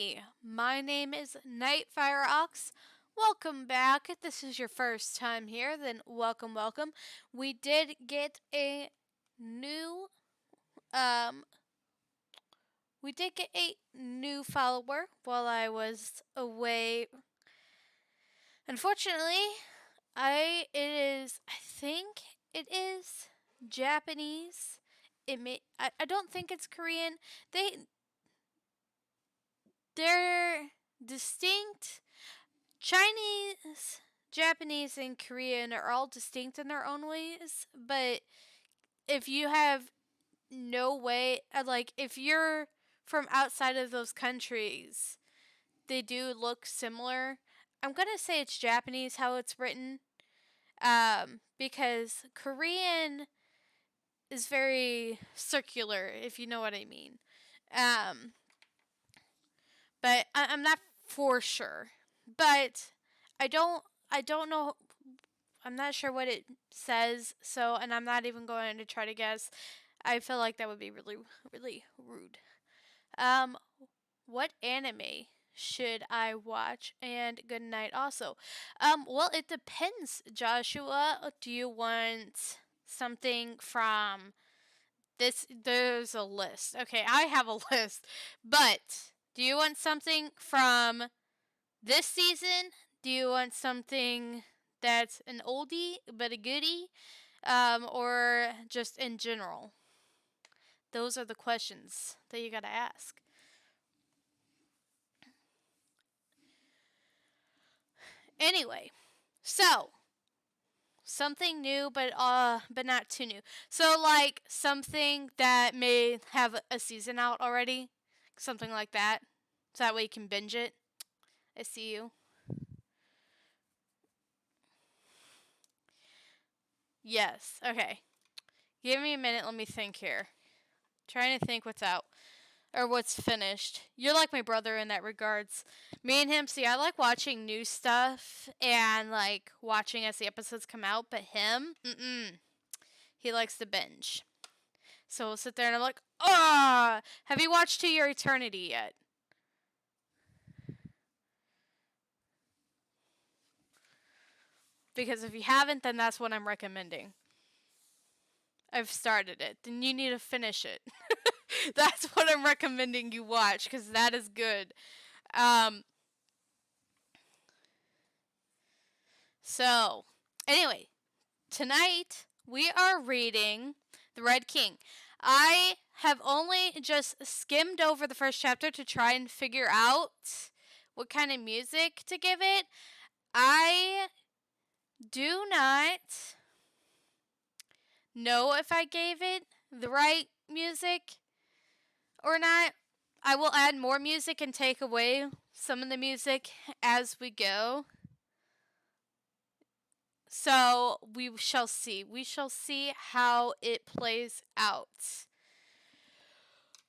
Hey, my name is Nightfire Ox. Welcome back. If this is your first time here, then welcome. We did get a new um we did get a new follower while I was away. Unfortunately, I think it is Japanese. I don't think it's Korean. They're distinct. Chinese, Japanese, and Korean are all distinct in their own ways, but if you have no way, if you're from outside of those countries, they do look similar. I'm gonna say it's Japanese how it's written, because Korean is very circular, if you know what I mean. Um, but I'm not for sure. But I don't know. I'm not sure what it says, so and I'm not even going to try to guess. I feel like that would be really rude. Um what anime should I watch? And good night also. Well, it depends, Joshua. Do you want something from this? There's a list. Okay, I have a list. But do you want something from this season? Do you want something that's an oldie but a goodie? Or just in general? Those are the questions that you gotta ask. Anyway, so something new but not too new. So like something that may have a season out already, something like that. So that way you can binge it. I see you. Yes. Okay. Give me a minute. Let me think here. Trying to think what's out or what's finished. You're like my brother in that regards. Me and him, see, I like watching new stuff and like watching as the episodes come out, but him, he likes to binge. So we'll sit there and I'm like, have you watched To Your Eternity yet? Because if you haven't, then that's what I'm recommending. I've started it. Then you need to finish it. That's what I'm recommending you watch because that is good. Um, so, anyway, tonight we are reading The Red King. I have only just skimmed over the first chapter to try and figure out what kind of music to give it. I do not know if I gave it the right music or not. I will add more music and take away some of the music as we go. So we shall see. We shall see how it plays out.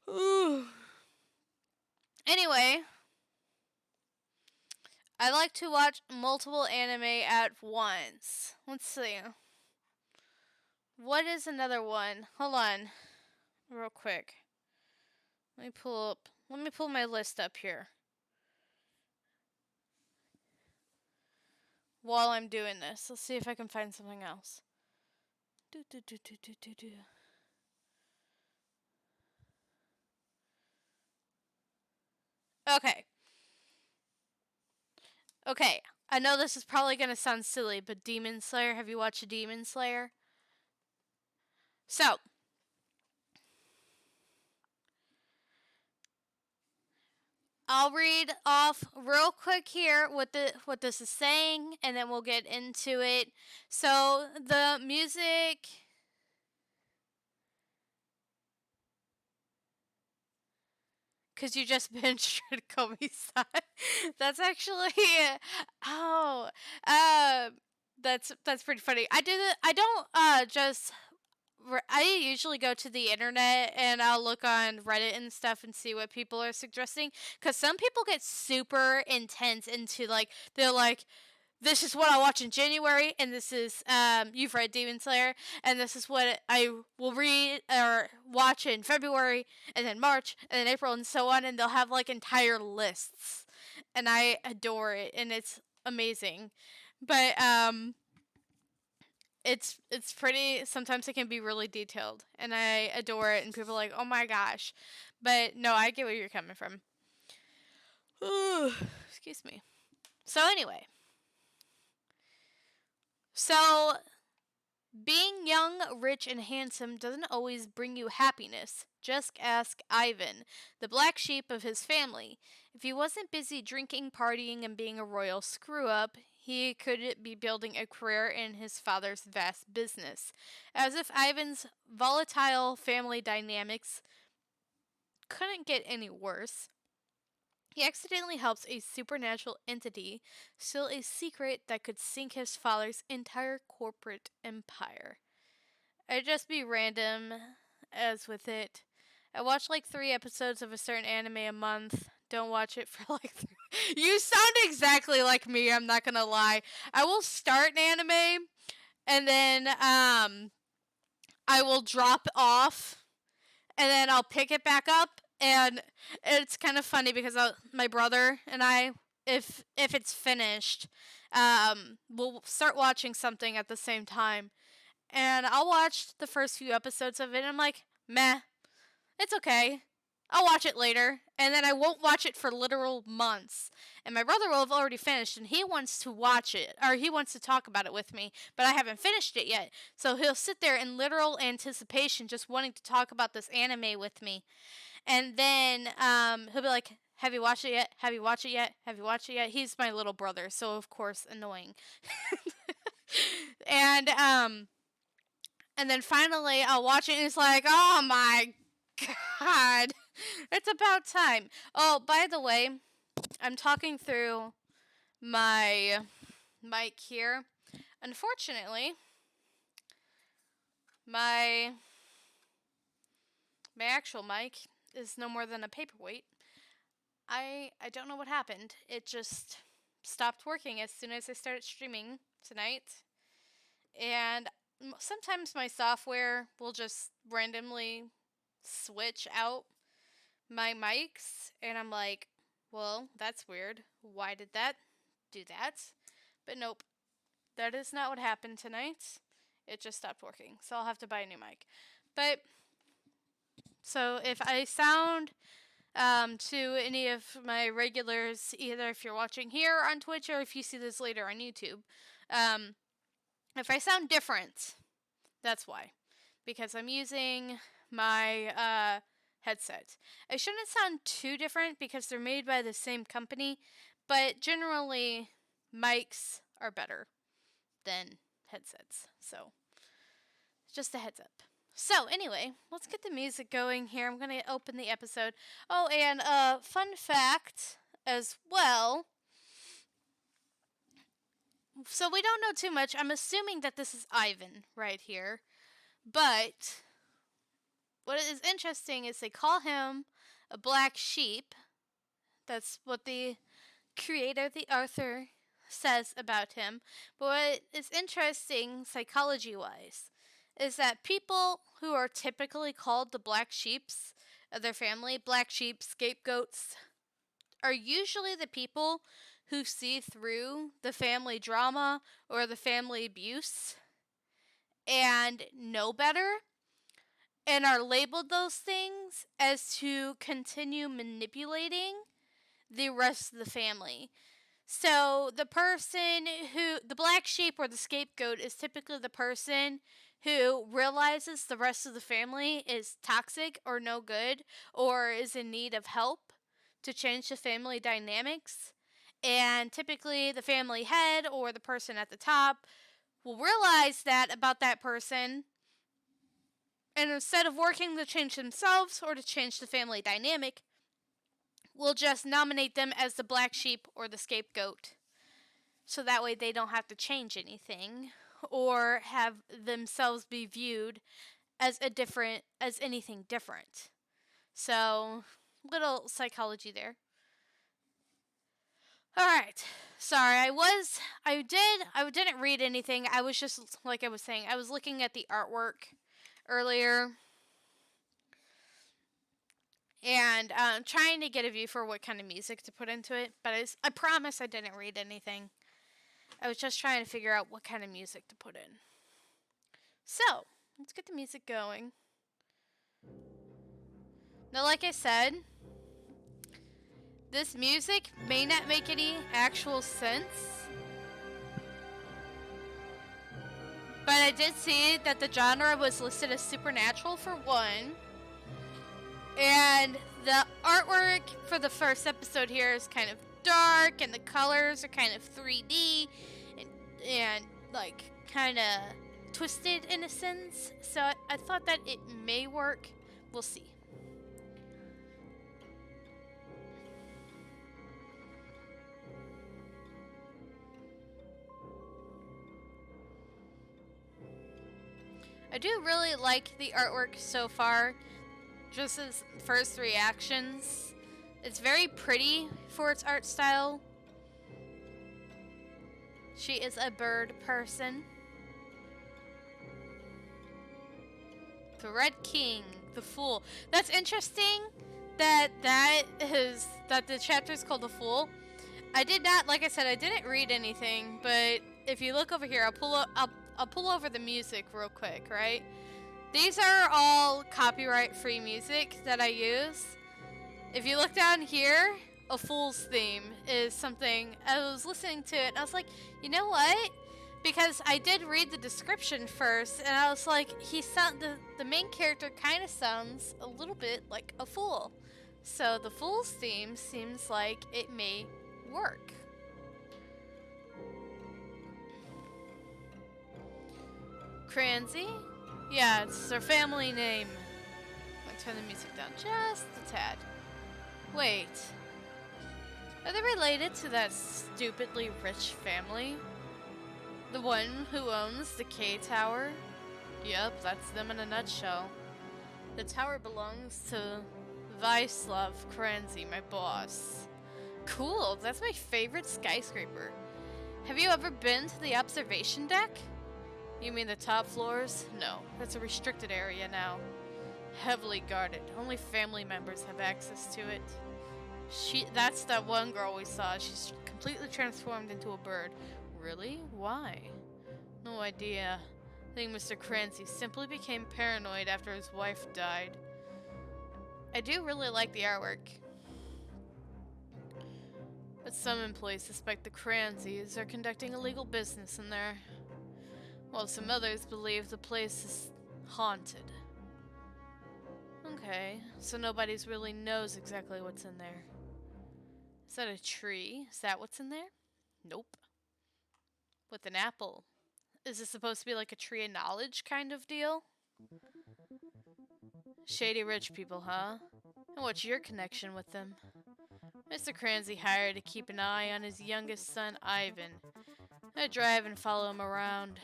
Ooh. Anyway, I like to watch multiple anime at once. Let's see. What is another one? Hold on. Real quick. Let me pull my list up here. While I'm doing this, let's see if I can find something else. Okay. Okay. I know this is probably going to sound silly, but Demon Slayer, have you watched Demon Slayer? So, I'll read off real quick here what this is saying, and then we'll get into it. So the music. Because you just binged Komi-san. That's actually oh, that's pretty funny. I don't just. I usually go to the internet and I'll look on Reddit and stuff and see what people are suggesting. Because some people get super intense into like they're like this is what I'll watch in January, and this is, you've read Demon Slayer, and this is what I will read or watch in February, and then March, and then April, and so on, and they'll have like entire lists, and I adore it, and it's amazing. But it's pretty. Sometimes it can be really detailed, and I adore it. And people are like, "Oh my gosh," but no, I get where you're coming from. Ooh, excuse me. So anyway, so being young, rich, and handsome doesn't always bring you happiness. Just ask Ivan, the black sheep of his family. If he wasn't busy drinking, partying, and being a royal screw up, he could be building a career in his father's vast business. As if Ivan's volatile family dynamics couldn't get any worse, he accidentally helps a supernatural entity steal a secret that could sink his father's entire corporate empire. I'd just be random, as with it. I watch like 3 episodes of a certain anime a month. Don't watch it for like 3. You sound exactly like me, I'm not gonna lie. I will start an anime, and then I will drop off, and then I'll pick it back up, and it's kind of funny because my brother and I, if it's finished, we'll start watching something at the same time, and I'll watch the first few episodes of it, and I'm like, meh, it's okay. I'll watch it later, and then I won't watch it for literal months. And my brother will have already finished, and he wants to watch it, or he wants to talk about it with me, but I haven't finished it yet. So he'll sit there in literal anticipation, just wanting to talk about this anime with me. And then he'll be like, "Have you watched it yet? Have you watched it yet? Have you watched it yet?" He's my little brother, so of course annoying. and and then finally I'll watch it, and it's like, "Oh my god, it's about time." Oh, by the way, I'm talking through my mic here. Unfortunately, my actual mic is no more than a paperweight. I don't know what happened. It just stopped working as soon as I started streaming tonight. And sometimes my software will just randomly switch out my mics, and I'm like, well, that's weird. Why did that do that? But nope, that is not what happened tonight. It just stopped working, so I'll have to buy a new mic. But so if I sound to any of my regulars, either if you're watching here on Twitch or if you see this later on YouTube, if I sound different, that's why. Because I'm using my headset. I shouldn't sound too different because they're made by the same company, but generally, mics are better than headsets. So, just a heads up. So, anyway, let's get the music going here. I'm going to open the episode. Oh, and fun fact as well. So, we don't know too much. I'm assuming that this is Ivan right here. But what is interesting is they call him a black sheep. That's what the creator, the author, says about him. But what is interesting, psychology wise, is that people who are typically called the black sheeps of their family, black sheep, scapegoats, are usually the people who see through the family drama or the family abuse and know better and are labeled those things as to continue manipulating the rest of the family. So the black sheep or the scapegoat is typically the person who realizes the rest of the family is toxic or no good or is in need of help to change the family dynamics. And typically the family head or the person at the top will realize that about that person, and instead of working to change themselves or to change the family dynamic, will just nominate them as the black sheep or the scapegoat. So that way they don't have to change anything or have themselves be viewed as anything different. So, little psychology there. Alright. Sorry, I didn't read anything. I was just, like I was saying, I was looking at the artwork earlier. And trying to get a view for what kind of music to put into it. But I promise I didn't read anything. I was just trying to figure out what kind of music to put in. So, let's get the music going. Now, like I said, this music may not make any actual sense. But I did see that the genre was listed as supernatural for one. And the artwork for the first episode here is kind of dark, and the colors are kind of 3D and like kind of twisted in a sense. So I thought that it may work. We'll see. I do really like the artwork so far. Just as first reactions. It's very pretty for its art style. She is a bird person. The Red King, the Fool. That's interesting that the chapter is called The Fool. I did not, like I said, I didn't read anything, but if you look over here, I'll pull over the music real quick, right? These are all copyright-free music that I use. If you look down here, A Fool's Theme is something, I was listening to it, and I was like, you know what? Because I did read the description first, and I was like, the main character kind of sounds a little bit like a fool. So the Fool's Theme seems like it may work. Cransy? Yeah, it's their family name. I'll turn the music down just a tad. Wait. Are they related to that stupidly rich family? The one who owns the K Tower? Yep, that's them in a nutshell. The tower belongs to Vyacheslav Cransy, my boss. Cool, that's my favorite skyscraper. Have you ever been to the observation deck? You mean the top floors? No, that's a restricted area now. Heavily guarded. Only family members have access to it. That's that one girl we saw. She's completely transformed into a bird. Really? Why? No idea. I think Mr. Cransy simply became paranoid after his wife died. I do really like the artwork. But some employees suspect the Cransys are conducting illegal business in there, while some others believe the place is haunted. Okay, so nobody really knows exactly what's in there. Is that a tree? Is that what's in there? Nope. With an apple. Is this supposed to be like a tree of knowledge kind of deal? Shady rich people, huh? And what's your connection with them? Mr. Cransy hired to keep an eye on his youngest son, Ivan. I drive and follow him around.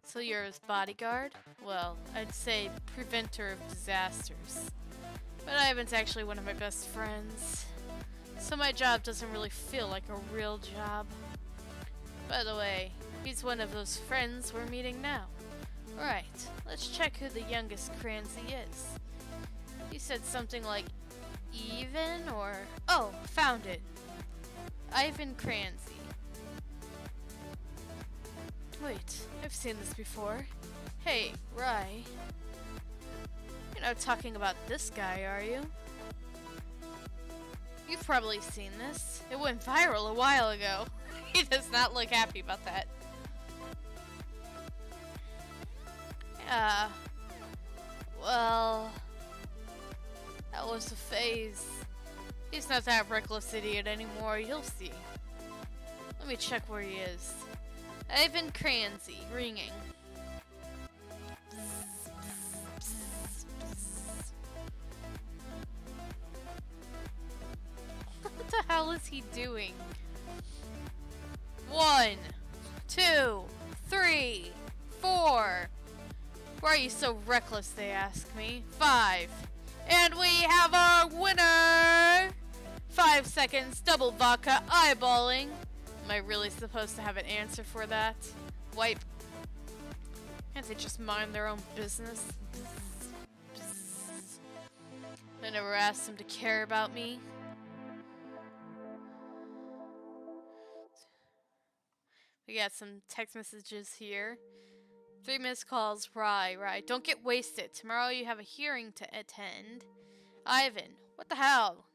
So you're his bodyguard? Well, I'd say preventer of disasters. But Ivan's actually one of my best friends. So my job doesn't really feel like a real job. By the way, he's one of those friends we're meeting now. Right, let's check who the youngest Cransy is. He said something like Even or... Oh, found it. Ivan Cransy. Wait, I've seen this before. Hey, Rye. You're not talking about this guy, are you? You've probably seen this. It went viral a while ago. He does not look happy about that. Yeah. Well, that was a phase. He's not that reckless idiot anymore, you'll see. Let me check where he is. Ivan Cransy, ringing. What the hell is he doing? 1, 2, 3, 4. Why are you so reckless, they ask me. 5. And we have our winner! 5 seconds, double vodka, eyeballing. Am I really supposed to have an answer for that? Wipe. Can't they just mind their own business? I never asked them to care about me. We got some text messages here. 3 missed calls. Right. Don't get wasted. Tomorrow you have a hearing to attend. Ivan, what the hell?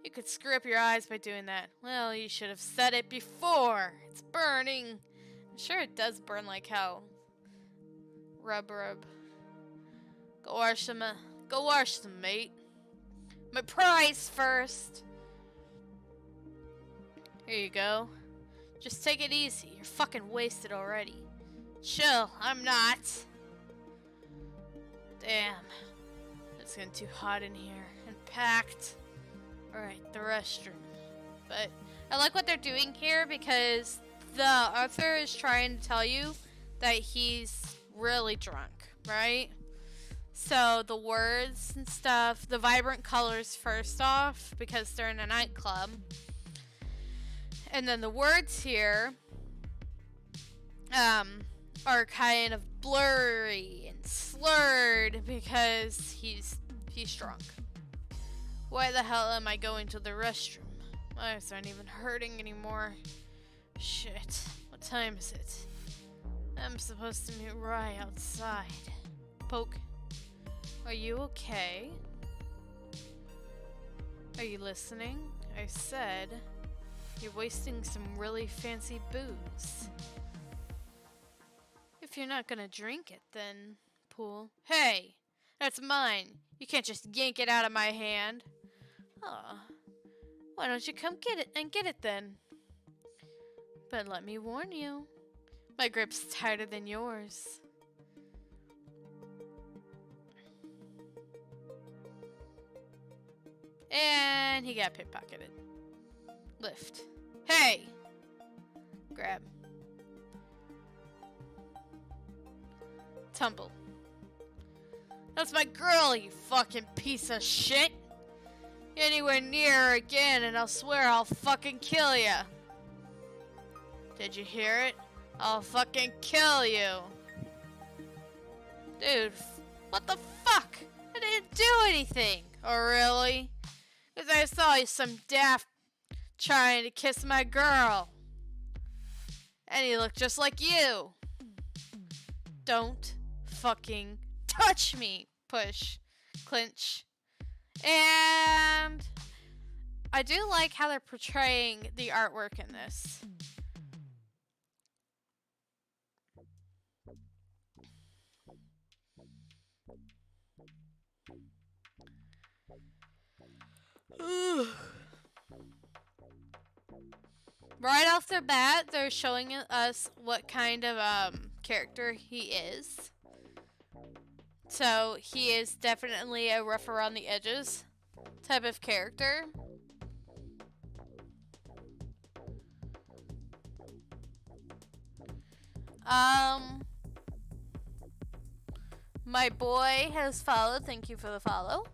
You could screw up your eyes by doing that. Well, you should have said it before. It's burning. I'm sure it does burn like hell. Rub. Go wash them, mate. My prize first. Here you go. Just take it easy. You're fucking wasted already. Chill, I'm not. Damn. It's getting too hot in here. And packed. Alright, the restroom. But I like what they're doing here because the author is trying to tell you that he's really drunk, right? So the words and stuff, the vibrant colors first off, because they're in a nightclub. And then the words here are kind of blurry and slurred because he's drunk. Why the hell am I going to the restroom? My eyes aren't even hurting anymore. Shit. What time is it? I'm supposed to meet Rye outside. Poke. Are you okay? Are you listening? I said you're wasting some really fancy booze. If you're not gonna drink it, then Pool. Hey! That's mine! You can't just yank it out of my hand. Aw. Why don't you come get it then? But let me warn you. My grip's tighter than yours. And he got pickpocketed. Lift. Hey! Grab. Tumble. That's my girl, you fucking piece of shit! Anywhere near her again and I'll swear I'll fucking kill ya. Did you hear it? I'll fucking kill you. Dude, what the fuck? I didn't do anything. Oh, really? Because I saw you some daft trying to kiss my girl. And he looked just like you. Don't fucking touch me. Push. Clinch. And I do like how they're portraying the artwork in this. Right off the bat, they're showing us what kind of character he is. So he is definitely a rough around the edges type of character. My boy has followed. Thank you for the follow.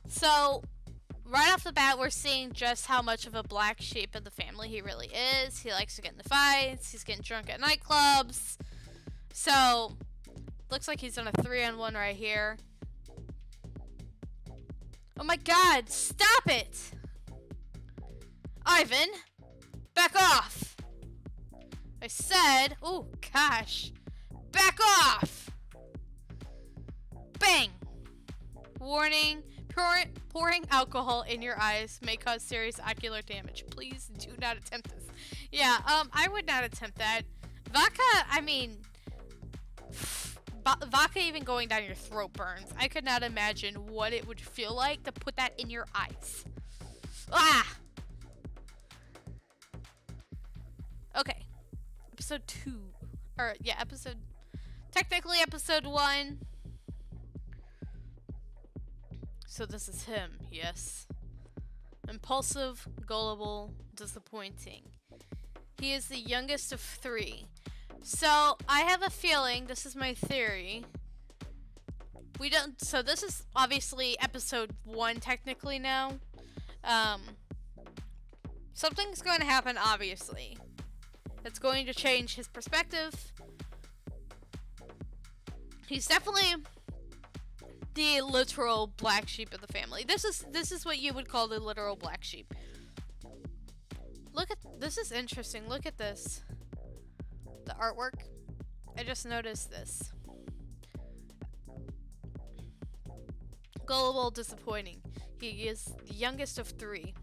So, right off the bat, we're seeing just how much of a black sheep of the family he really is. He likes to get in the fights. He's getting drunk at nightclubs. So, looks like he's on a 3-on-1 right here. Oh my god, stop it! Ivan, back off! I said, oh gosh, back off! Bang! Warning, pouring alcohol in your eyes may cause serious ocular damage. Please do not attempt this. Yeah, I would not attempt that. Vodka, I mean, vodka even going down your throat burns. I could not imagine what it would feel like to put that in your eyes. Ah! Okay. Episode 2. Or, yeah, technically episode 1. So this is him, yes. Impulsive, gullible, disappointing. He is the youngest of 3. So, I have a feeling, this is my theory, We don't. So this is obviously episode 1 technically now. Um, something's going to happen, obviously. It's going to change his perspective. He's definitely the literal black sheep of the family. This is what you would call the literal black sheep. Look at this. Is interesting. Look at this. The artwork. I just noticed this. Gullible, disappointing. He is the youngest of 3.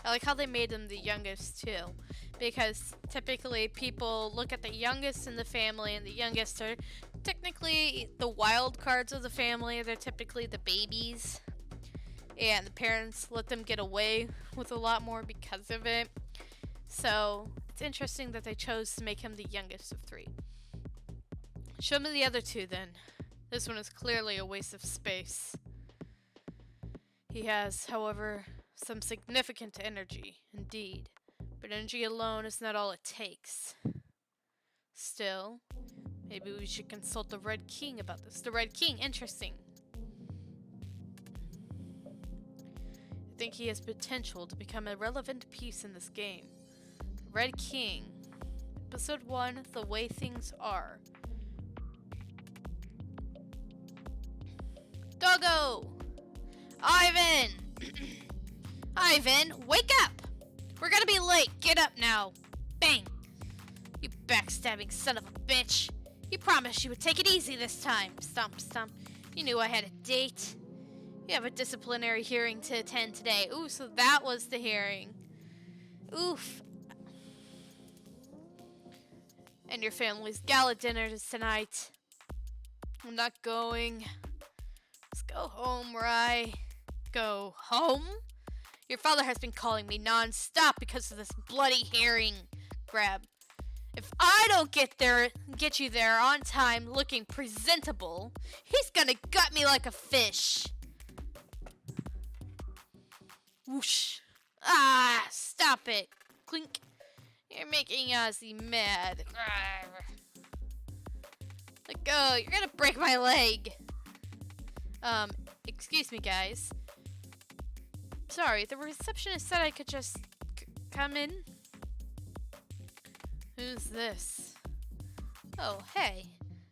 I like how they made him the youngest too, because typically people look at the youngest in the family, and the youngest are technically the wild cards of the family. They're typically the babies, and the parents let them get away with a lot more because of it. So it's interesting that they chose to make him the youngest of 3. Show me the other 2 then. This one is clearly a waste of space. He has, however, some significant energy, indeed. But energy alone is not all it takes. Still, maybe we should consult the Red King about this. The Red King, interesting. I think he has potential to become a relevant piece in this game. The Red King. Episode 1, The Way Things Are. Doggo! Ivan! Ivan, wake up! We're gonna be late. Get up now. Bang! You backstabbing son of a bitch. You promised you would take it easy this time. Stomp, stomp. You knew I had a date. You have a disciplinary hearing to attend today. Ooh, so that was the hearing. Oof. And your family's gala dinner is tonight. I'm not going. Let's go home, Rye. Go home? Your father has been calling me non-stop because of this bloody hearing. Grab. If I don't get you there on time looking presentable, he's gonna gut me like a fish. Whoosh. Ah, stop it. Clink. You're making Ozzy mad. Let go. You're gonna break my leg. Excuse me, guys. Sorry, the receptionist said I could just come in. Who's this? Oh, hey.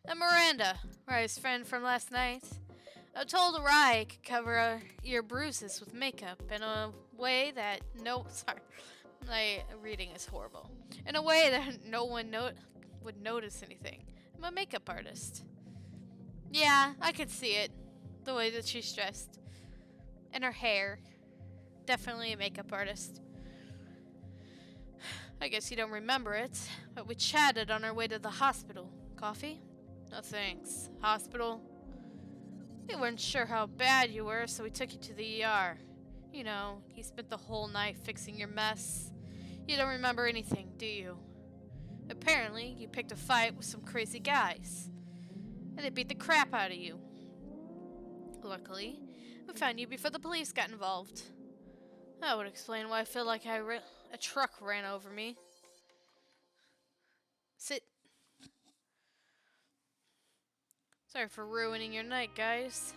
I'm Miranda, Rye's friend from last night. I told Rye I could cover your bruises with makeup in a way that my reading is horrible. In a way that no one would notice anything. I'm a makeup artist. Yeah, I could see it. The way that she's dressed. And her hair. Definitely a makeup artist. I guess you don't remember it, but we chatted on our way to the hospital. Coffee? No thanks. Hospital? We weren't sure how bad you were, so we took you to the ER. You know, he spent the whole night fixing your mess. You don't remember anything, do you? Apparently, you picked a fight with some crazy guys. And they beat the crap out of you. Luckily, we found you before the police got involved. That would explain why I feel like a truck ran over me. Sit. Sorry for ruining your night, guys.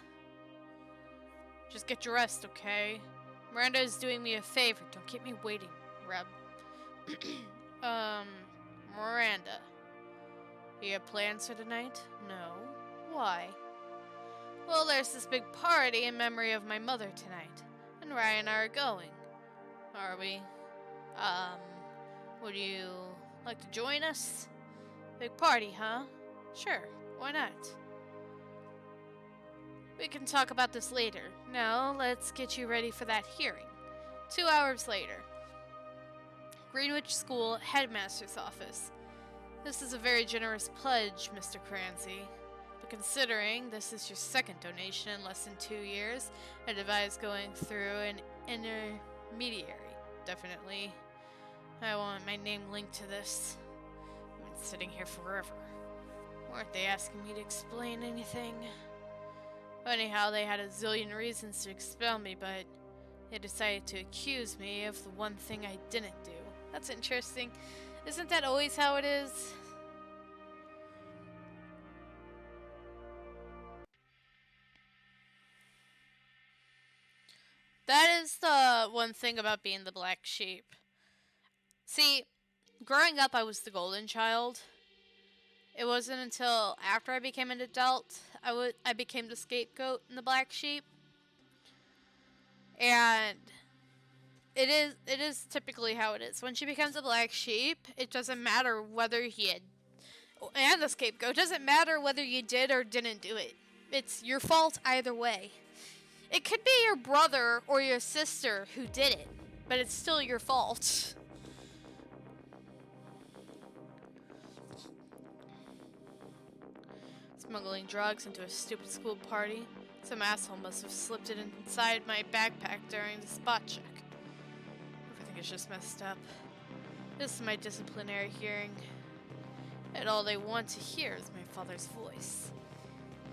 Just get dressed, okay? Miranda is doing me a favor. Don't keep me waiting, Reb. Miranda. You have plans for tonight? No. Why? Well, there's this big party in memory of my mother tonight. And Ryan and I are going. Are we? Would you like to join us? Big party, huh? Sure, why not? We can talk about this later. Now, let's get you ready for that hearing. 2 hours later. Greenwich School Headmaster's Office. This is a very generous pledge, Mr. Crancy. But considering this is your second donation in less than 2 years, I'd advise going through an intermediary. Definitely. I want my name linked to this. I've been sitting here forever. Weren't they asking me to explain anything? Anyhow, they had a zillion reasons to expel me, but they decided to accuse me of the one thing I didn't do. That's interesting. Isn't that always how it is? That is the one thing about being the black sheep. See, growing up, I was the golden child. It wasn't until after I became an adult I became the scapegoat and the black sheep. And it is typically how it is. When she becomes a black sheep, it doesn't matter whether and the scapegoat, it doesn't matter whether you did or didn't do it. It's your fault either way. It could be your brother or your sister who did it, but it's still your fault. Smuggling drugs into a stupid school party. Some asshole must have slipped it inside my backpack during the spot check. Everything is just messed up. This is my disciplinary hearing. And all they want to hear is my father's voice.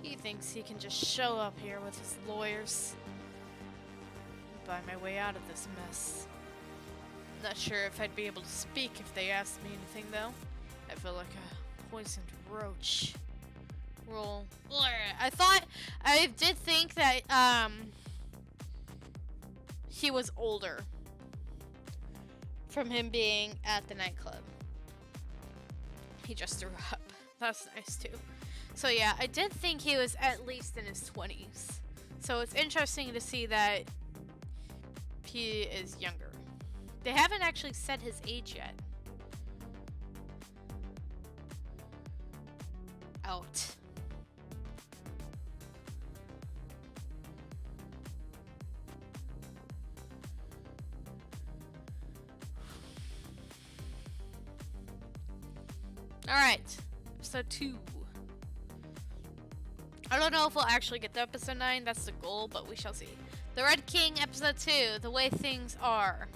He thinks he can just show up here with his lawyers and buy my way out of this mess. Not sure if I'd be able to speak if they asked me anything, though. I feel like a poisoned roach. Roll. I did think that, he was older from him being at the nightclub. He just threw up. That's nice, too. So yeah, I did think he was at least in his 20s. So it's interesting to see that he is younger. They haven't actually said his age yet. Out. Alright, episode 2. I don't know if we'll actually get to episode 9, that's the goal, but we shall see. The Red King, episode 2, The Way Things Are.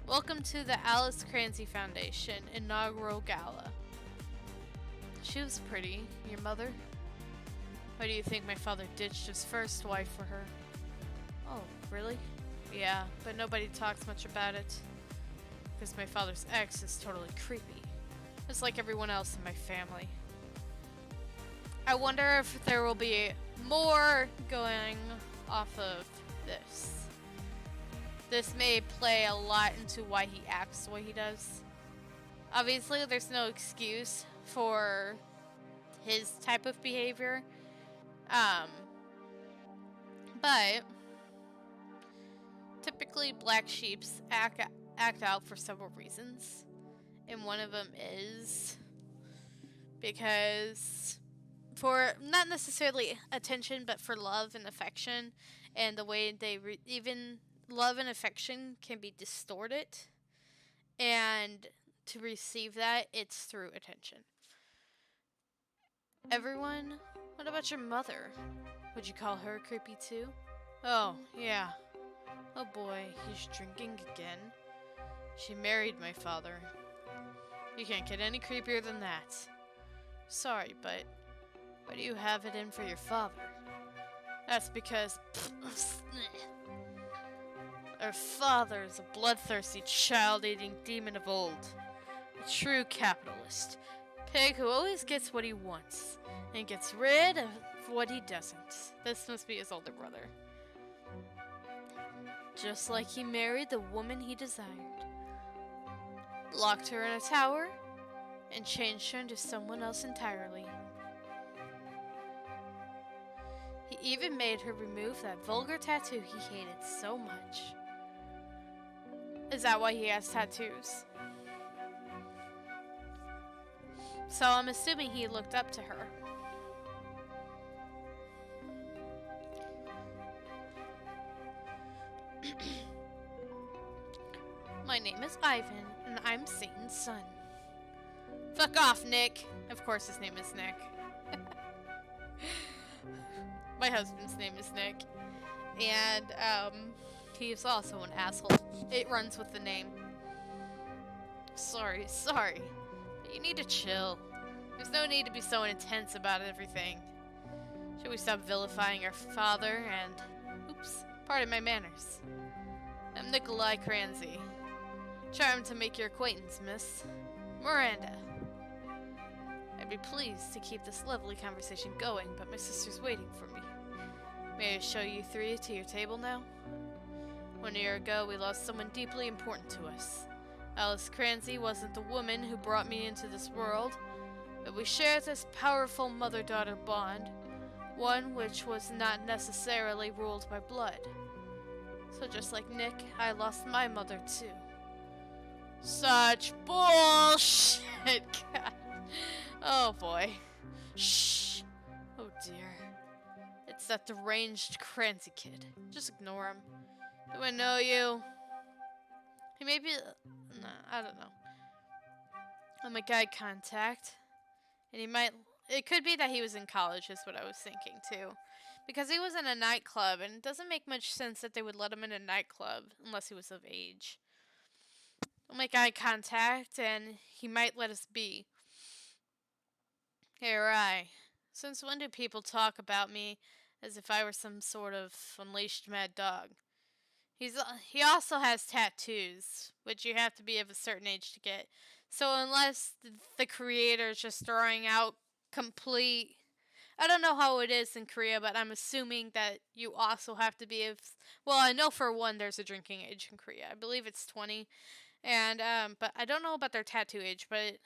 Welcome to the Alice Crancy Foundation inaugural gala. She was pretty. Your mother? Why do you think my father ditched his first wife for her? Oh, really? Yeah, but nobody talks much about it. Because my father's ex is totally creepy. Just like everyone else in my family. I wonder if there will be more going off of this. This may play a lot into why he acts the way he does. Obviously, there's no excuse for his type of behavior. But typically black sheeps act out for several reasons. And one of them is because for not necessarily attention, but for love and affection, and the way they even love and affection can be distorted, and to receive that, it's through attention. Everyone, what about your mother? Would you call her creepy too? Oh, yeah. Oh boy, he's drinking again. She married my father. You can't get any creepier than that. Sorry, but why do you have it in for your father? That's because our father is a bloodthirsty, child-eating demon of old. A true capitalist. Pig who always gets what he wants and gets rid of what he doesn't. This must be his older brother. Just like he married the woman he desired. Locked her in a tower, and changed her into someone else entirely. He even made her remove that vulgar tattoo he hated so much. Is that why he has tattoos? So I'm assuming he looked up to her. My name is Ivan, and I'm Satan's son. Fuck off, Nick. Of course his name is Nick. My husband's name is Nick. And, he's also an asshole. It runs with the name. Sorry. You need to chill. There's no need to be so intense about everything. Should we stop vilifying our father and... Oops, pardon my manners. I'm Nikolai Cranzy. Charmed to make your acquaintance, Miss Miranda. I'd be pleased to keep this lovely conversation going, but my sister's waiting for me. May I show you three to your table now? 1 year ago, we lost someone deeply important to us. Alice Crancy wasn't the woman who brought me into this world, but we shared this powerful mother-daughter bond, one which was not necessarily ruled by blood. So just like Nick, I lost my mother too. Such bullshit! God. Oh boy. Shh. Oh dear. It's that deranged Crancy kid. Just ignore him. Do I know you? He may be... Nah, I don't know. I'll make eye contact. And he might... It could be that he was in college is what I was thinking too. Because he was in a nightclub, and it doesn't make much sense that they would let him in a nightclub unless he was of age. I'll make eye contact, and he might let us be. Hey, Rai. Since when do people talk about me as if I were some sort of unleashed mad dog? He also has tattoos, which you have to be of a certain age to get. So unless the creator is just throwing out complete... I don't know how it is in Korea, but I'm assuming that you also have to be of... Well, I know for one there's a drinking age in Korea. I believe it's 20. And, but I don't know about their tattoo age, but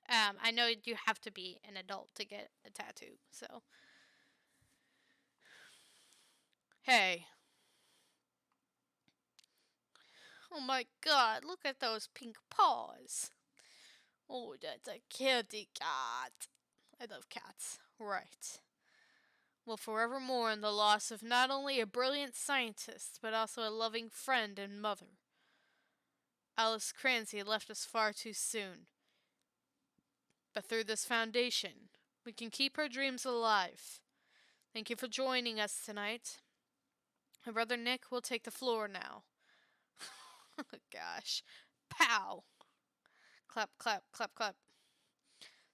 I know you have to be an adult to get a tattoo, so... Hey. Oh my god, look at those pink paws. Oh, that's a kitty cat. I love cats. Right. Will forever mourn the loss of not only a brilliant scientist, but also a loving friend and mother. Alice Crancy left us far too soon. But through this foundation, we can keep her dreams alive. Thank you for joining us tonight. My brother Nick will take the floor now. Oh gosh. Pow! Clap, clap, clap, clap.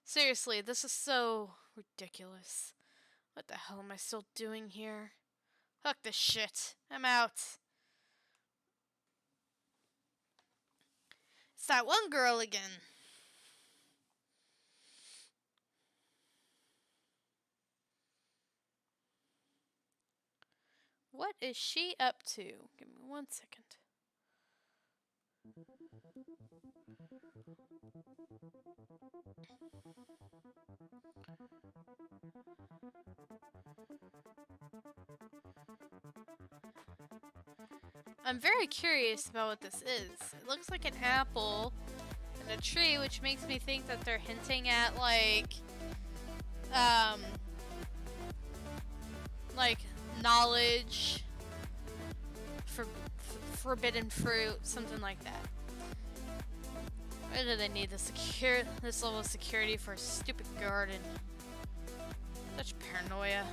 Seriously, this is so ridiculous. What the hell am I still doing here? Fuck this shit. I'm out. It's that one girl again. What is she up to? Give me 1 second. I'm very curious about what this is. It looks like an apple and a tree, which makes me think that they're hinting at like knowledge, forbidden fruit, something like that. Why do they need this level of security for a stupid garden? Such paranoia.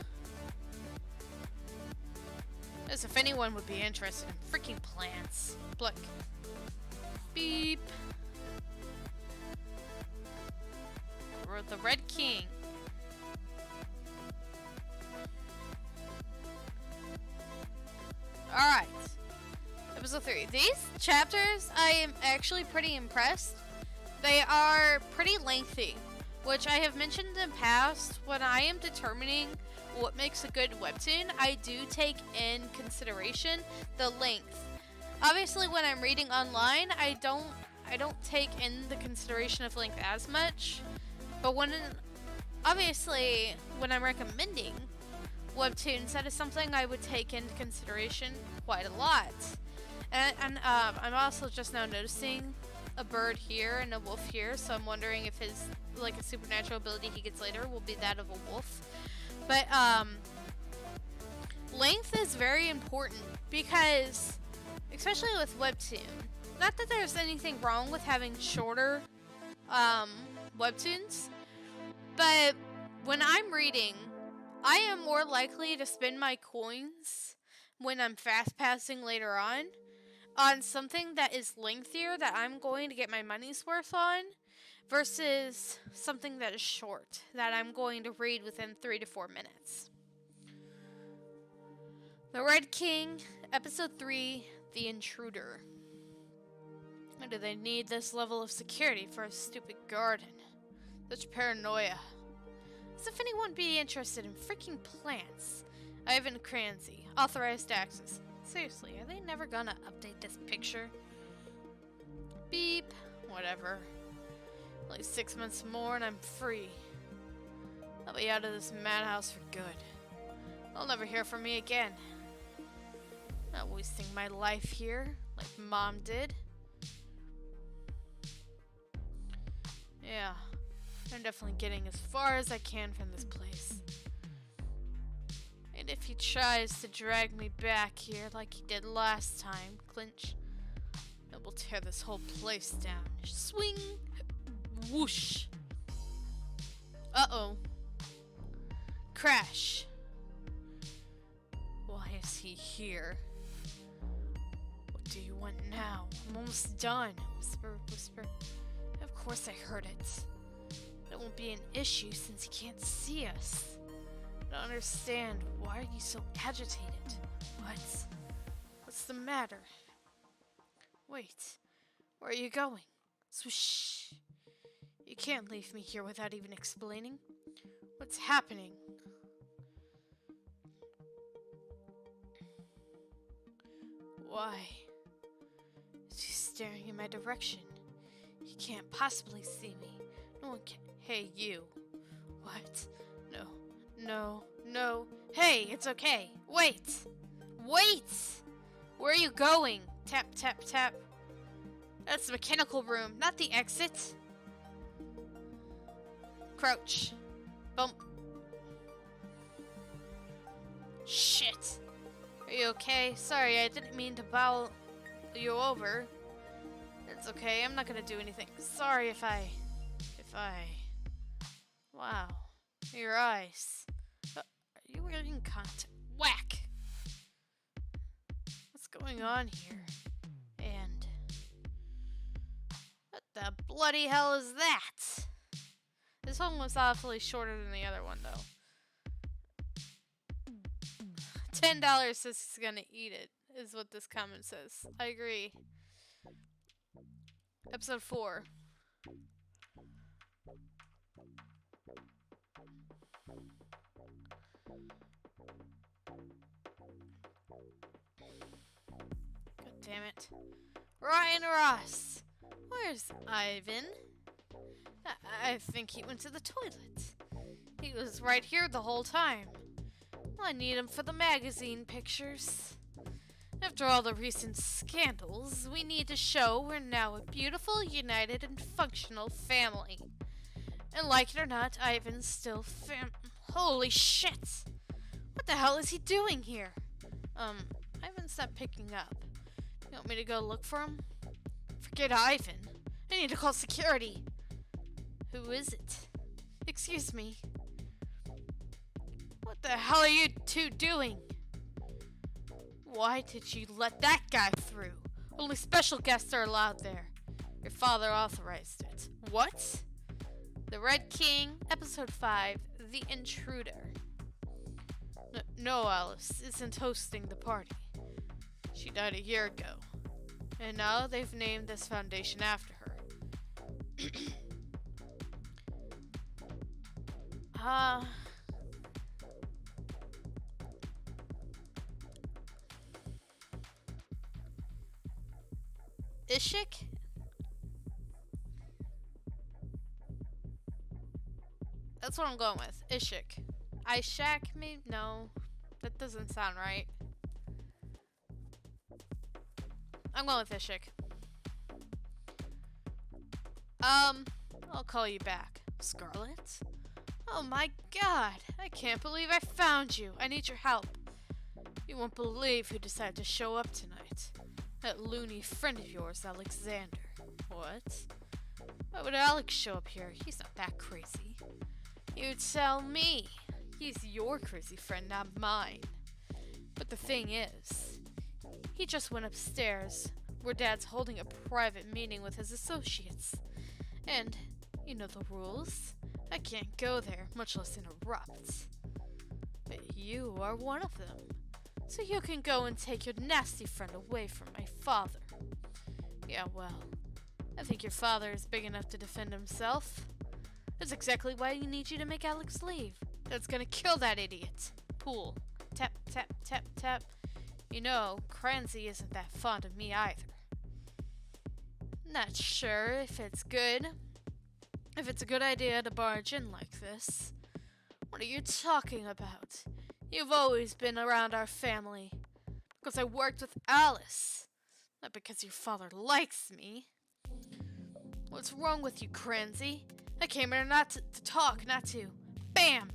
As if anyone would be interested in freaking plants. Blick. Beep. We're the Red King. Alright. Episode 3. These chapters, I am actually pretty impressed. They are pretty lengthy, which I have mentioned in the past. When I am determining what makes a good webtoon, I do take in consideration the length. Obviously, when I'm reading online, I don't take in the consideration of length as much. But when I'm recommending webtoons, that is something I would take into consideration quite a lot. And I'm also just now noticing a bird here and a wolf here, so I'm wondering if his a supernatural ability he gets later will be that of a wolf. But length is very important because, especially with webtoon, not that there's anything wrong with having shorter webtoons, but when I'm reading, I am more likely to spend my coins when I'm fast passing later on something that is lengthier that I'm going to get my money's worth on versus something that is short that I'm going to read within 3 to 4 minutes. The Red King, Episode 3, The Intruder. Why do they need this level of security for a stupid garden? Such paranoia. As if anyone would be interested in freaking plants. Ivan Cranzy. Authorized access. Seriously, are they never gonna update this picture? Beep. Whatever. Only 6 months more and I'm free. I'll be out of this madhouse for good. They'll never hear from me again. Not wasting my life here, like Mom did. Yeah, I'm definitely getting as far as I can from this place. And if he tries to drag me back here like he did last time, Clinch, it will tear this whole place down. Swing! Whoosh! Uh-oh. Crash. Why is he here? What do you want now? I'm almost done. Whisper, whisper. Of course I heard it. It won't be an issue since he can't see us. I don't understand. Why are you so agitated? What? What's the matter? Wait. Where are you going? Swoosh. You can't leave me here without even explaining. What's happening? Why? Is he staring in my direction? He can't possibly see me. No one can. Hey, you. What? No. No. No. Hey, it's okay. Wait. Wait! Where are you going? Tap, tap, tap. That's the mechanical room, not the exit. Crouch. Bump. Shit. Are you okay? Sorry, I didn't mean to bowl you over. It's okay, I'm not gonna do anything. Sorry if I... Wow. Your eyes. Are you wearing contact? Whack! What's going on here? And... what the bloody hell is that? This one was awfully shorter than the other one, though. $10 says he's gonna eat it, is what this comment says. I agree. Episode 4. God damn it. Ryan Ross! Where's Ivan? I think he went to the toilet. He was right here the whole time. I need him for the magazine pictures. After all the recent scandals, we need to show we're now a beautiful, united, and functional family. And like it or not, Ivan's still holy shit! What the hell is he doing here? Ivan's not picking up. You want me to go look for him? Forget Ivan. I need to call security. Who is it? Excuse me. What the hell are you two doing? Why did you let that guy through? Only special guests are allowed there. Your father authorized it. What? The Red King, Episode 5, The Intruder. No, Alice isn't hosting the party. She died a year ago. And now they've named this foundation after her. Ishik? That's what I'm going with. Ishik. Ishak, maybe? No. That doesn't sound right. I'm going with Ishik. I'll call you back. Scarlet? Oh my god! I can't believe I found you. I need your help. You won't believe who decided to show up tonight. That loony friend of yours, Alexander. What? Why would Alex show up here? He's not that crazy. You tell me. He's your crazy friend, not mine. But the thing is, he just went upstairs where Dad's holding a private meeting with his associates. And, you know the rules. I can't go there, much less interrupt. But you are one of them. So you can go and take your nasty friend away from my father. Yeah, well, I think your father is big enough to defend himself. That's exactly why I need you to make Alex leave. That's gonna kill that idiot. Pool. tap, tap, tap, tap. You know, Cranzy isn't that fond of me either. Not sure if it's a good idea to barge in like this. What are you talking about? You've always been around our family. Because I worked with Alice. Not because your father likes me. What's wrong with you, Cranzy? I came here not to talk, not to... Bam!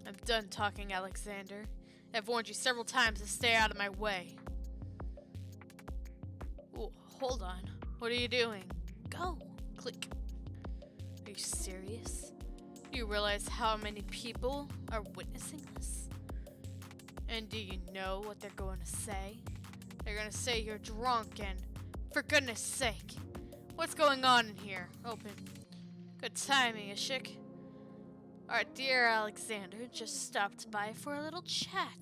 I'm done talking, Alexander. I've warned you several times to stay out of my way. Ooh, hold on. What are you doing? Go. Click. Are you serious? Do you realize how many people are witnessing this? And do you know what they're going to say? They're going to say you're drunk and, for goodness sake, what's going on in here? Open. Good timing, Ishik. Our dear Alexander just stopped by for a little chat.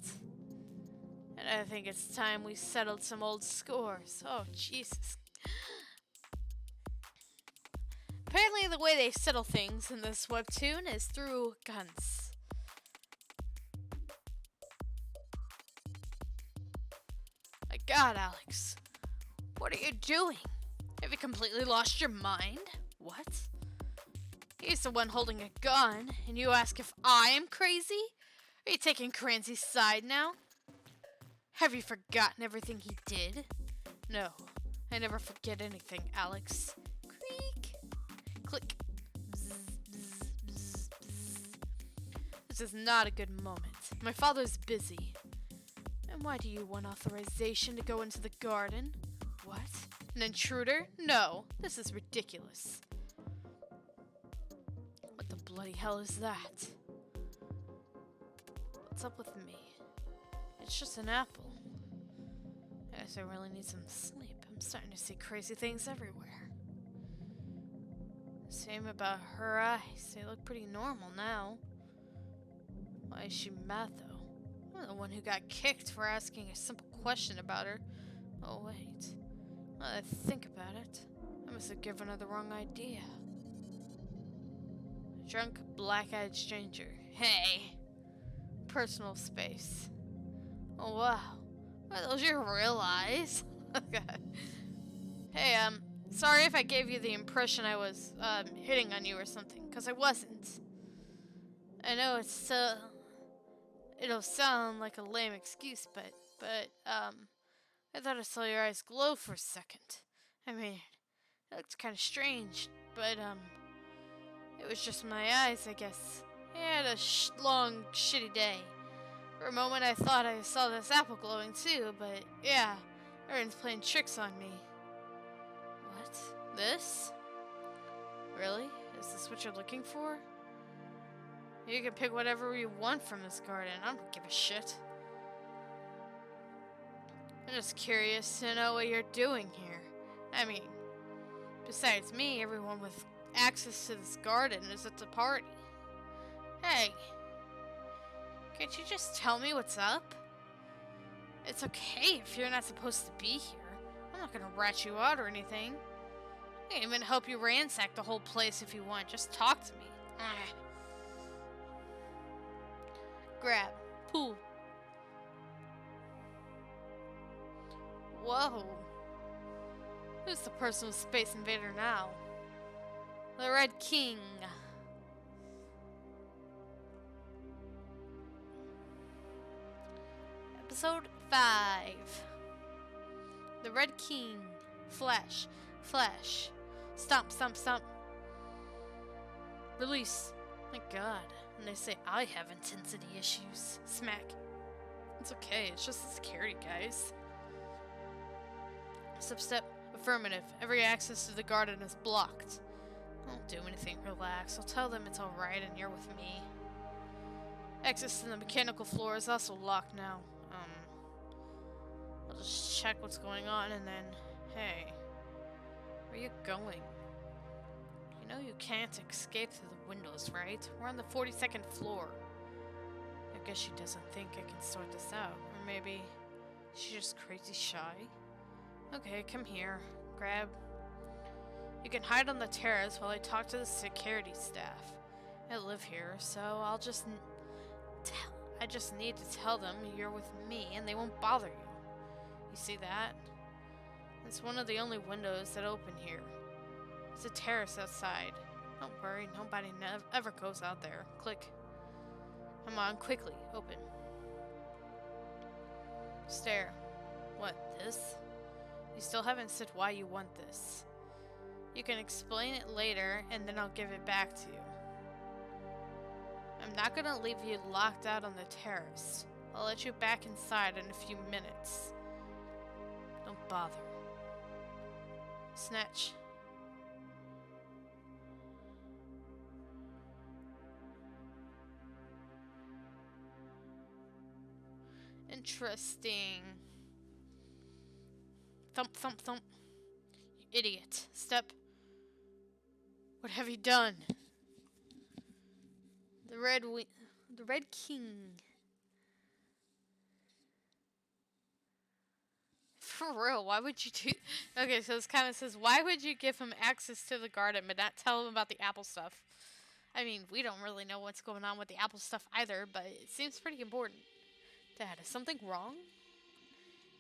And I think it's time we settled some old scores. Oh, Jesus. Apparently the way they settle things in this webtoon is through guns. My God, Alex. What are you doing? Have you completely lost your mind? What? He's the one holding a gun, and you ask if I am crazy? Are you taking Cranzy's side now? Have you forgotten everything he did? No, I never forget anything, Alex. Creak. Click. Bzz, bzz, bzz, bzz. This is not a good moment. My father's busy. And why do you want authorization to go into the garden? What? An intruder? No, this is ridiculous. What the bloody hell is that? What's up with me? It's just an apple. I guess I really need some sleep. I'm starting to see crazy things everywhere. Same about her eyes. They look pretty normal now. Why is she mad though? I'm the one who got kicked for asking a simple question about her. Oh wait. Now that I think about it, I must have given her the wrong idea. Drunk, black-eyed stranger. Hey! Personal space. Oh wow. Are those your real eyes? God. Hey, sorry if I gave you the impression I was, hitting on you or something, because I wasn't. I know it'll sound like a lame excuse, but, I thought I saw your eyes glow for a second. I mean, it looked kind of strange, but, it was just my eyes, I guess. I had a long, shitty day. For a moment I thought I saw this apple glowing too, but yeah, everyone's playing tricks on me. What? This? Really? Is this what you're looking for? You can pick whatever you want from this garden. I don't give a shit. I'm just curious to know what you're doing here. I mean, besides me, everyone with access to this garden is at the party. Hey. Can't you just tell me what's up? It's okay if you're not supposed to be here. I'm not gonna rat you out or anything. I can even help you ransack the whole place if you want. Just talk to me. Grab. Pull. Whoa. Who's the personal space invader now? The Red King. Episode 5. The Red King. Flash. Flash. Stomp, stomp, stomp. Release. My God. And they say I have intensity issues. Smack. It's okay. It's just the security guys. Step. Affirmative. Every access to the garden is blocked. Don't do anything. Relax. I'll tell them it's alright and you're with me. Access to the mechanical floor is also locked now. I'll just check what's going on and then... Hey. Where are you going? You know you can't escape through the windows, right? We're on the 42nd floor. I guess she doesn't think I can sort this out. Or maybe she's just crazy shy? Okay, come here. Grab. You can hide on the terrace while I talk to the security staff. I live here, so I'll just I just need to tell them you're with me and they won't bother you. You see that? It's one of the only windows that open here. It's a terrace outside. Don't worry, nobody ever goes out there. Click. Come on, quickly, open. Stare. What, this? You still haven't said why you want this. You can explain it later, and then I'll give it back to you. I'm not gonna leave you locked out on the terrace. I'll let you back inside in a few minutes. Don't bother. Snatch. Interesting. Thump, thump, thump. You idiot. Step. What have you done? The Red King. For real, why would you do... Okay, so this kind of says, why would you give him access to the garden but not tell him about the apple stuff? I mean, we don't really know what's going on with the apple stuff either, but it seems pretty important. Dad, is something wrong?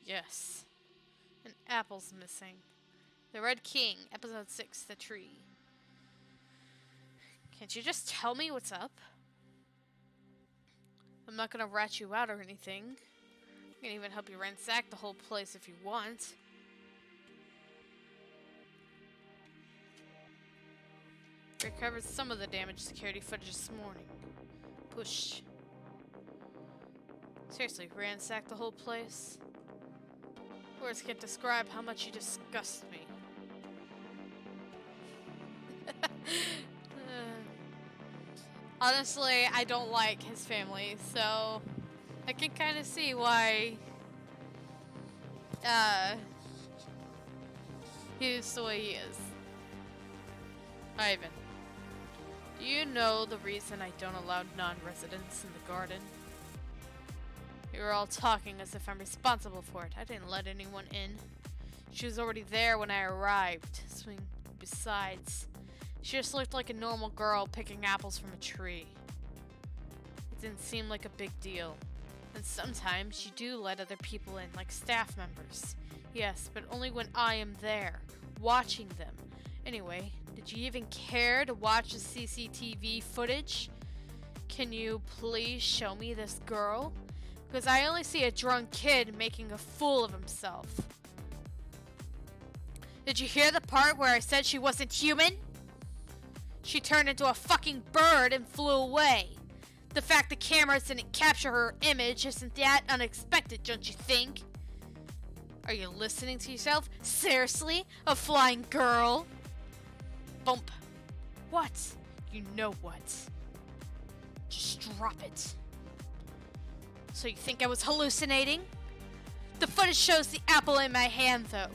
Yes. An apple's missing. The Red King, episode 6, The Tree. Can't you just tell me what's up? I'm not gonna rat you out or anything. I can even help you ransack the whole place if you want. Recovered some of the damaged security footage this morning. Push. Seriously, ransack the whole place? Words can't describe how much you disgust me. Honestly, I don't like his family, so I can kind of see why he's the way he is. Ivan, do you know the reason I don't allow non-residents in the garden? You were all talking as if I'm responsible for it. I didn't let anyone in. She was already there when I arrived. Besides, she just looked like a normal girl picking apples from a tree. It didn't seem like a big deal. And sometimes you do let other people in, like staff members. Yes, but only when I am there, watching them. Anyway, did you even care to watch the CCTV footage? Can you please show me this girl? Because I only see a drunk kid making a fool of himself. Did you hear the part where I said she wasn't human? She turned into a fucking bird and flew away. The fact the cameras didn't capture her image isn't that unexpected, don't you think? Are you listening to yourself? Seriously? A flying girl? Bump. What? You know what. Just drop it. So you think I was hallucinating? The footage shows the apple in my hand, though.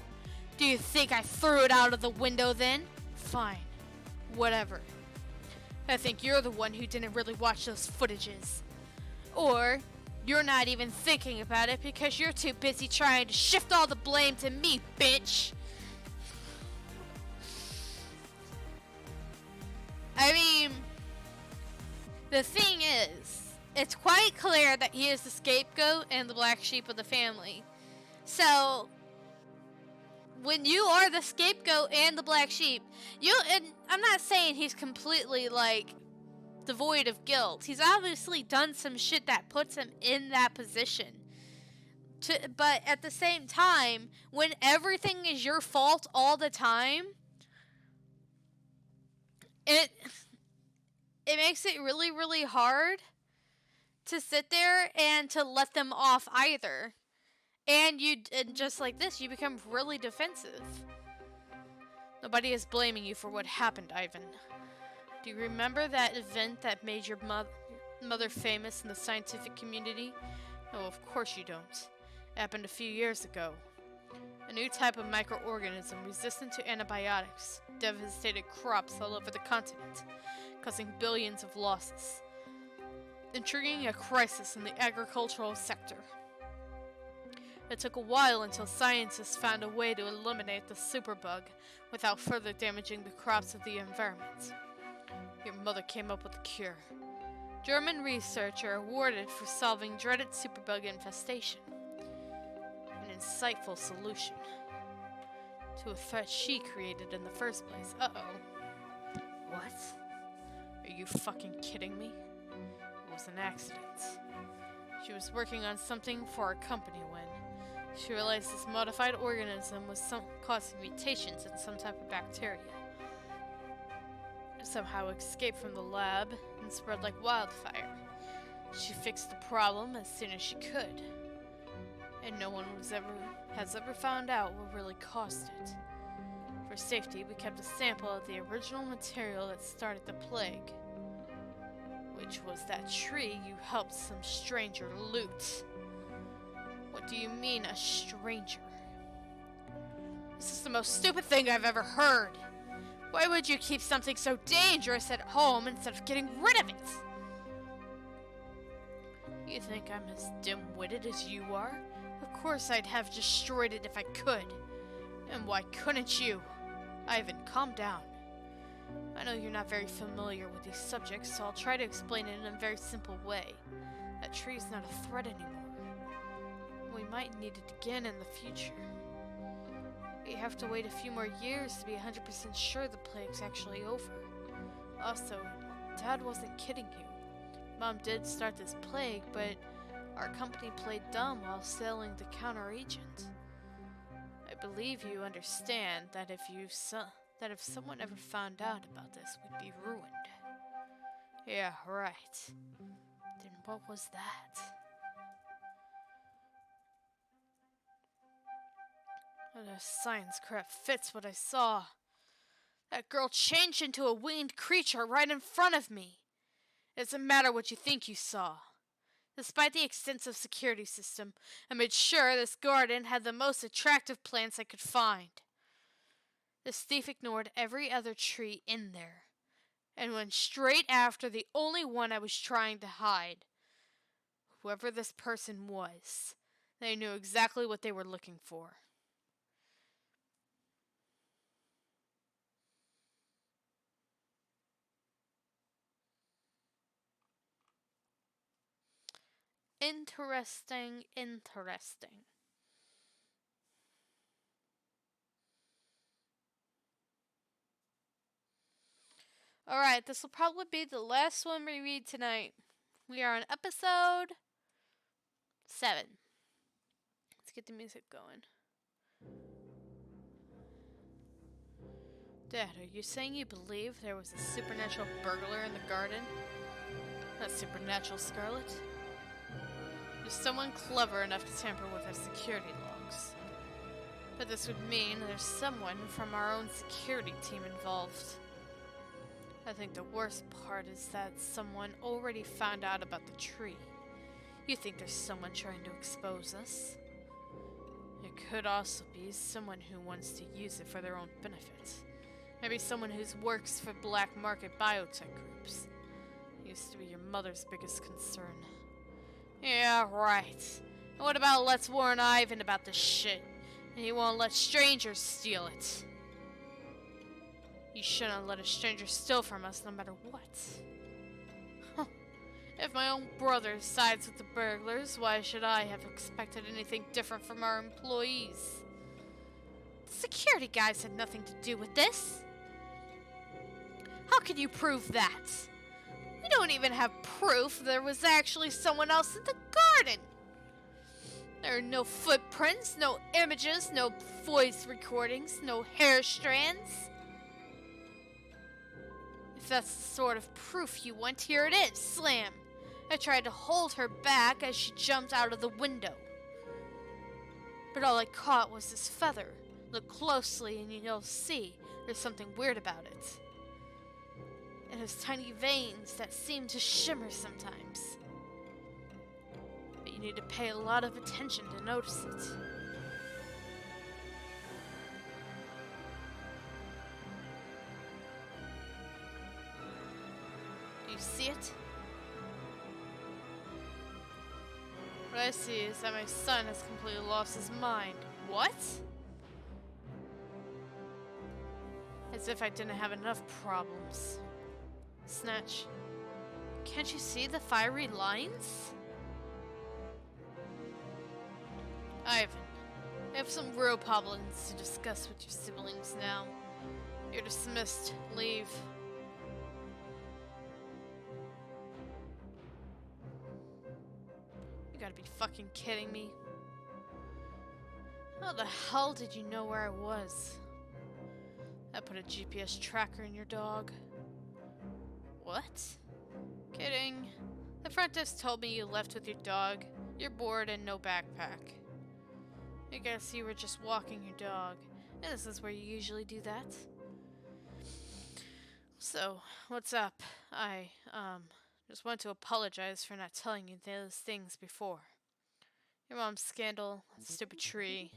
Do you think I threw it out of the window then? Fine. Whatever. I think you're the one who didn't really watch those footages. Or, you're not even thinking about it because you're too busy trying to shift all the blame to me, bitch! I mean, the thing is, it's quite clear that he is the scapegoat and the black sheep of the family. So, when you are the scapegoat and the black sheep, and I'm not saying he's completely, like, devoid of guilt. He's obviously done some shit that puts him in that position. But at the same time, when everything is your fault all the time, it makes it really, really hard to sit there and to let them off either. And just like this, you become really defensive. Nobody is blaming you for what happened, Ivan. Do you remember that event that made your mother famous in the scientific community? No, of course you don't. It happened a few years ago. A new type of microorganism resistant to antibiotics devastated crops all over the continent, causing billions of losses, and triggering a crisis in the agricultural sector. It took a while until scientists found a way to eliminate the superbug without further damaging the crops of the environment. Your mother came up with a cure. German researcher awarded for solving dreaded superbug infestation. An insightful solution to a threat she created in the first place. Uh-oh. What? Are you fucking kidding me? It was an accident. She was working on something for our company when she realized this modified organism was causing mutations in some type of bacteria. It somehow escaped from the lab and spread like wildfire. She fixed the problem as soon as she could. And no one has ever found out what really caused it. For safety, we kept a sample of the original material that started the plague, which was that tree you helped some stranger loot. What do you mean, a stranger? This is the most stupid thing I've ever heard. Why would you keep something so dangerous at home instead of getting rid of it? You think I'm as dim-witted as you are? Of course I'd have destroyed it if I could. And why couldn't you? Ivan, calm down. I know you're not very familiar with these subjects, so I'll try to explain it in a very simple way. That tree's not a threat anymore. We might need it again in the future. We have to wait a few more years to be 100% sure the plague's actually over. Also, Dad wasn't kidding you. Mom did start this plague, but our company played dumb while sailing the counter-agent. I believe you understand that if someone ever found out about this, we'd be ruined. Yeah, right. Then what was that? The science crap fits what I saw. That girl changed into a winged creature right in front of me. It doesn't matter what you think you saw. Despite the extensive security system, I made sure this garden had the most attractive plants I could find. This thief ignored every other tree in there, and went straight after the only one I was trying to hide. Whoever this person was, they knew exactly what they were looking for. Interesting. Alright, this will probably be the last one we read tonight. We are on episode 7. Let's get the music going. Dad, are you saying you believe there was a supernatural burglar in the garden? Not supernatural, Scarlet. There's someone clever enough to tamper with our security logs. But this would mean there's someone from our own security team involved. I think the worst part is that someone already found out about the tree. You think there's someone trying to expose us? It could also be someone who wants to use it for their own benefit. Maybe someone who works for black market biotech groups. It used to be your mother's biggest concern. Yeah, right. And what about let's warn Ivan about this shit? And he won't let strangers steal it. You shouldn't let a stranger steal from us no matter what. Huh. If my own brother sides with the burglars, why should I have expected anything different from our employees? The security guys had nothing to do with this. How can you prove that? We don't even have proof there was actually someone else in the garden. There are no footprints, no images, no voice recordings, no hair strands. If that's the sort of proof you want, here it is. Slam. I tried to hold her back as she jumped out of the window. But all I caught was this feather. Look closely and you'll see there's something weird about it. It has tiny veins that seem to shimmer sometimes. But you need to pay a lot of attention to notice it. Do you see it? What I see is that my son has completely lost his mind. What? As if I didn't have enough problems. Snatch. Can't you see the fiery lines? Ivan, I have some real problems to discuss with your siblings now. You're dismissed. Leave. You gotta be fucking kidding me. How the hell did you know where I was? I put a GPS tracker in your dog. What? Kidding. The front desk told me you left with your dog. You're bored and no backpack. I guess you were just walking your dog. And this is where you usually do that. So, what's up? I, just want to apologize for not telling you those things before. Your mom's scandal, stupid tree.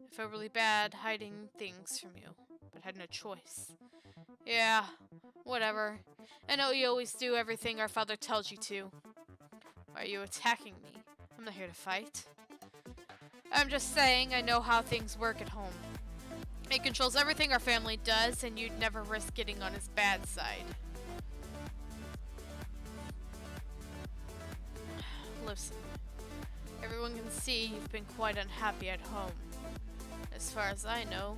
I felt really bad hiding things from you, but had no choice. Yeah, whatever. I know you always do everything our father tells you to. Why are you attacking me? I'm not here to fight. I'm just saying I know how things work at home. He controls everything our family does, and you'd never risk getting on his bad side. Listen, everyone can see you've been quite unhappy at home. As far as I know,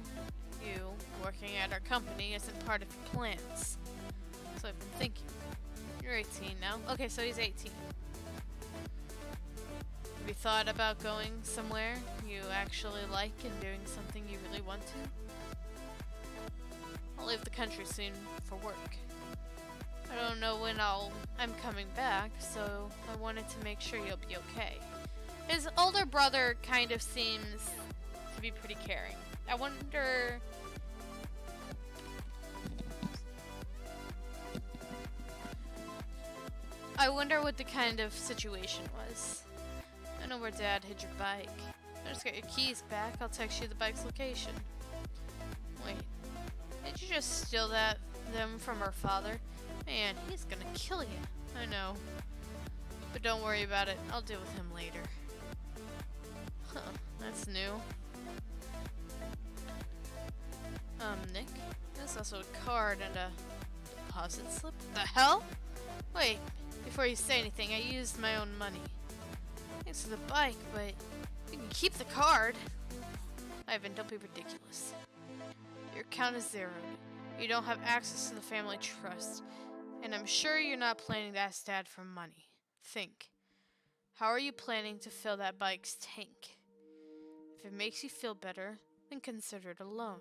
you working at our company isn't part of your plans. So I've been thinking. You're 18 now. Okay, so he's 18. Have you thought about going somewhere you actually like and doing something you really want to? I'll leave the country soon for work. I don't know when I'm coming back, so I wanted to make sure you'll be okay. His older brother kind of seems to be pretty caring. I wonder... what the kind of situation was. I know where Dad hid your bike. I just got your keys back. I'll text you the bike's location. Wait, did you just steal them from our father? Man, he's gonna kill you. I know. But don't worry about it. I'll deal with him later. Huh, that's new. Nick? There's also a card and a deposit slip. The hell? Wait, before you say anything, I used my own money. Thanks for the bike, but you can keep the card. Ivan, don't be ridiculous. Your account is zeroed. You don't have access to the family trust. And I'm sure you're not planning to ask Dad for money. Think. How are you planning to fill that bike's tank? If it makes you feel better, then consider it a loan.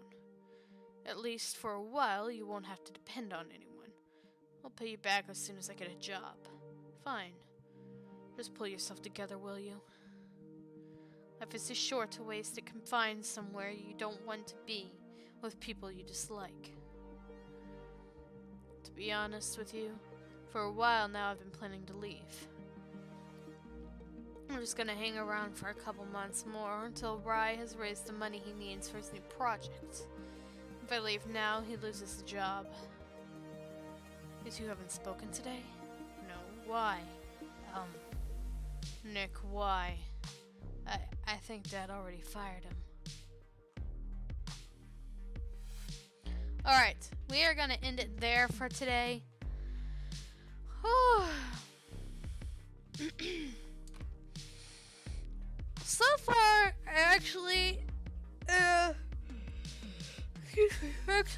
At least for a while, you won't have to depend on anyone. I'll pay you back as soon as I get a job. Fine. Just pull yourself together, will you? Life is too short to waste it confined somewhere you don't want to be with people you dislike. To be honest with you, for a while now I've been planning to leave. I'm just gonna hang around for a couple months more until Rye has raised the money he needs for his new project. If I leave now, he loses the job. You two haven't spoken today? No. Why? Nick, why? I think Dad already fired him. Alright, we are gonna end it there for today. So far, I actually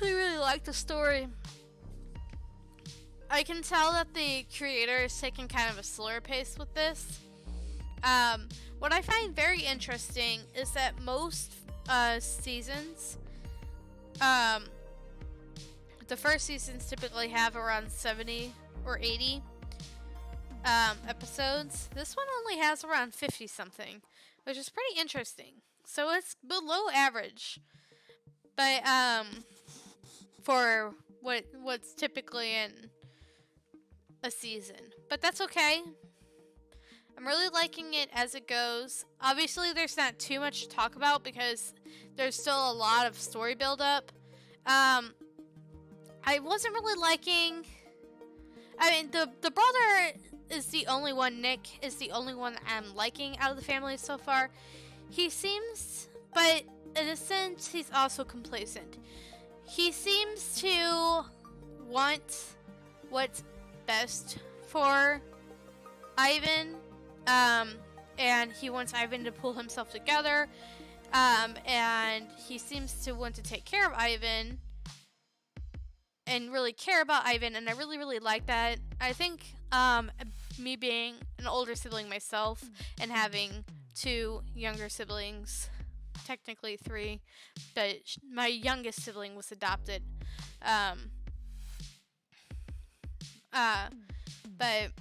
really like the story. I can tell that the creator is taking kind of a slower pace with this. What I find very interesting is that most seasons, the first seasons typically have around 70 or 80 episodes. This one only has around 50 something, which is pretty interesting. So it's below average, but for what's typically in a season. But that's okay. I'm really liking it as it goes. Obviously, there's not too much to talk about because there's still a lot of story build up. I wasn't really liking... I mean, the brother is the only one. Nick is the only one I'm liking out of the family so far. He seems... But in a sense, he's also complacent. He seems to want what's best for Ivan, and he wants Ivan to pull himself together, and he seems to want to take care of Ivan and really care about Ivan, and I really, really like that. I think me being an older sibling myself and having 2 younger siblings, technically 3, but my youngest sibling was adopted. But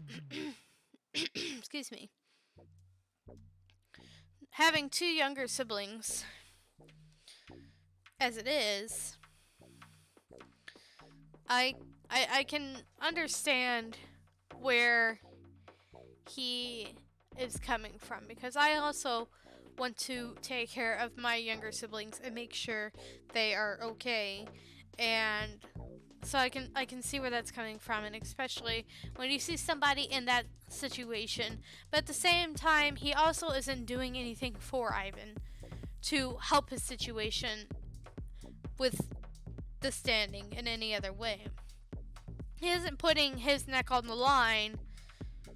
excuse me. Having 2 younger siblings, as it is, I can understand where he is coming from, because I also want to take care of my younger siblings and make sure they are okay, and so I can see where that's coming from, and especially when you see somebody in that situation. But at the same time, he also isn't doing anything for Ivan to help his situation with the standing in any other way. He isn't putting his neck on the line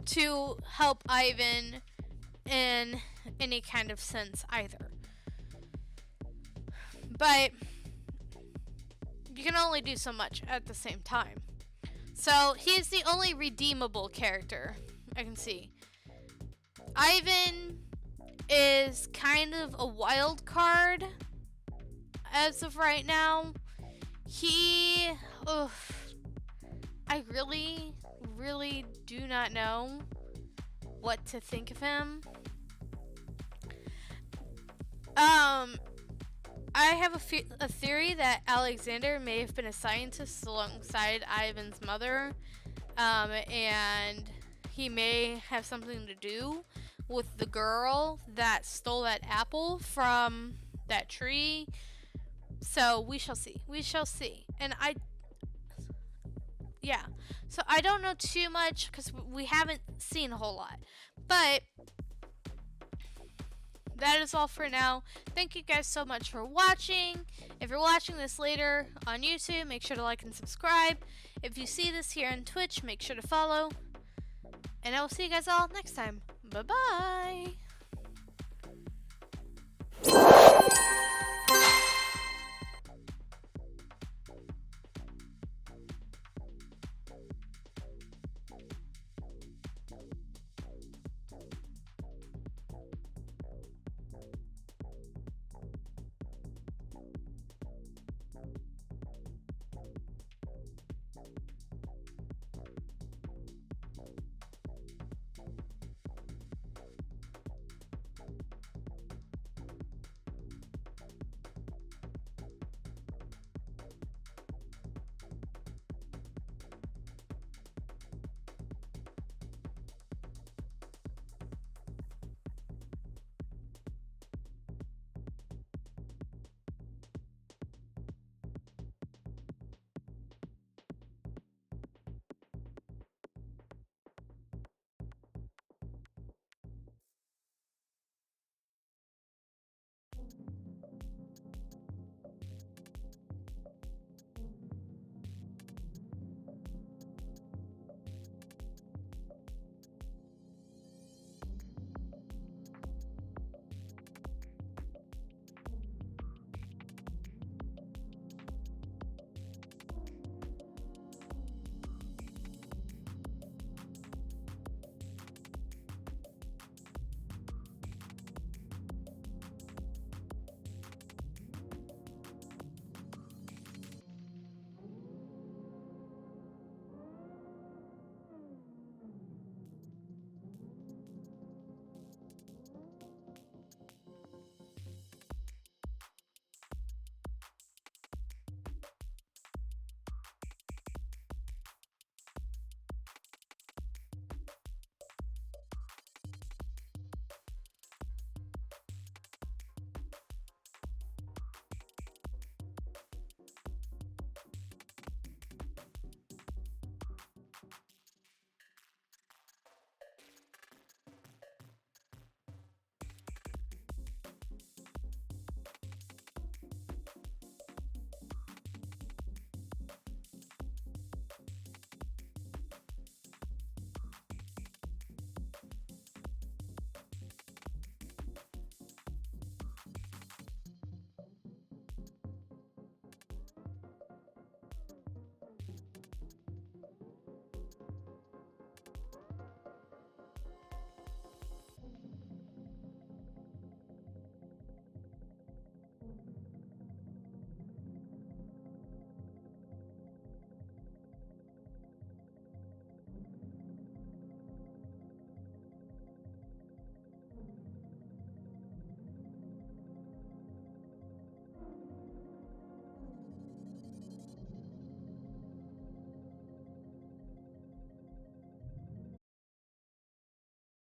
to help Ivan in any kind of sense either. But you can only do so much at the same time. So he's the only redeemable character I can see. Ivan is kind of a wild card as of right now. I really, really do not know what to think of him. I have a theory that Alexander may have been a scientist alongside Ivan's mother, and he may have something to do with the girl that stole that apple from that tree. So we shall see. And so I don't know too much because we haven't seen a whole lot. But that is all for now. Thank you guys so much for watching. If you're watching this later on YouTube, make sure to like and subscribe. If you see this here on Twitch, make sure to follow. And I will see you guys all next time. Bye-bye.